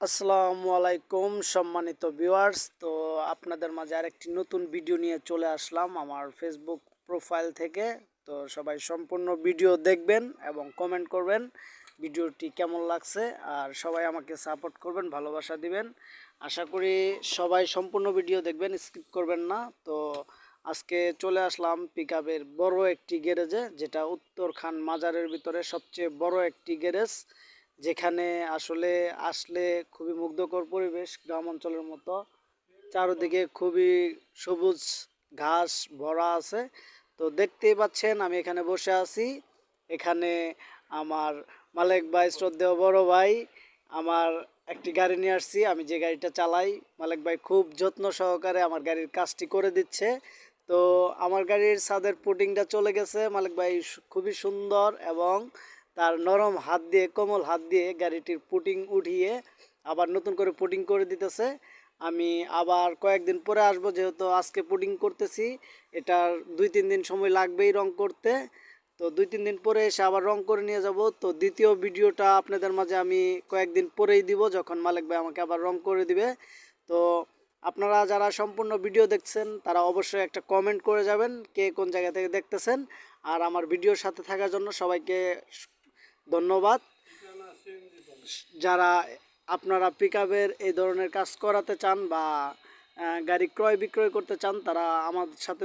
আসসালামু আলাইকুম সম্মানিত ভিউয়ার্স। তো আপনাদের মাঝে আরেকটি নতুন ভিডিও নিয়ে চলে আসলাম আমার ফেসবুক প্রোফাইল থেকে। তো সবাই সম্পূর্ণ ভিডিও দেখবেন এবং কমেন্ট করবেন ভিডিওটি কেমন লাগছে, আর সবাই আমাকে সাপোর্ট করবেন, ভালোবাসা দিবেন। আশা করি সবাই সম্পূর্ণ ভিডিও দেখবেন, স্কিপ করবেন না। তো আজকে চলে আসলাম পিকআপের বড় একটি গ্যারেজে, যেটা উত্তরখান মাজারের ভিতরে সবচেয়ে বড় একটি গ্যারেজ, যেখানে আসলে খুবই মুগ্ধকর পরিবেশ, গ্রাম অঞ্চলের মতো। চারদিকে খুবই সবুজ ঘাস ভরা আছে। তো দেখতেই পাচ্ছেন আমি এখানে বসে আছি। এখানে আমার মালেক ভাই, শ্রদ্ধেয় বড় ভাই, আমার একটি গাড়ি নিয়ে আসছি। আমি যে গাড়িটা চালাই, মালেক ভাই খুব যত্ন সহকারে আমার গাড়ির কাজটি করে দিচ্ছে। তো আমার গাড়ির ছাদের পুটিংটা চলে গেছে। মালিক ভাই খুবই সুন্দর এবং তার নরম হাত দিয়ে, কোমল হাত দিয়ে গাড়িটির পুটিং উঠিয়ে আবার নতুন করে পুটিং করে দিতেছে। আমি আবার কয়েকদিন পরে আসবো, যেহেতু আজকে পুটিং করতেছি। এটার 2-3 দিন সময় লাগবেই রং করতে। তো 2-3 দিন পরে এসে আবার রং করে নিয়ে যাব। তো দ্বিতীয় ভিডিওটা আপনাদের মাঝে আমি কয়েকদিন পরেই দিব, যখন মালিক ভাই আমাকে আবার রং করে দিবে। তো আপনারা যারা সম্পূর্ণ ভিডিও দেখছেন তারা অবশ্যই একটা কমেন্ট করে যাবেন কে কোন জায়গা থেকে দেখতেছেন। আর আমার ভিডিওর সাথে থাকার জন্য সবাইকে ধন্যবাদ। যারা আপনারা পিকআপের এই ধরনের কাজ করাতে চান বা গাড়ি ক্রয় বিক্রয় করতে চান, তারা আমার সাথে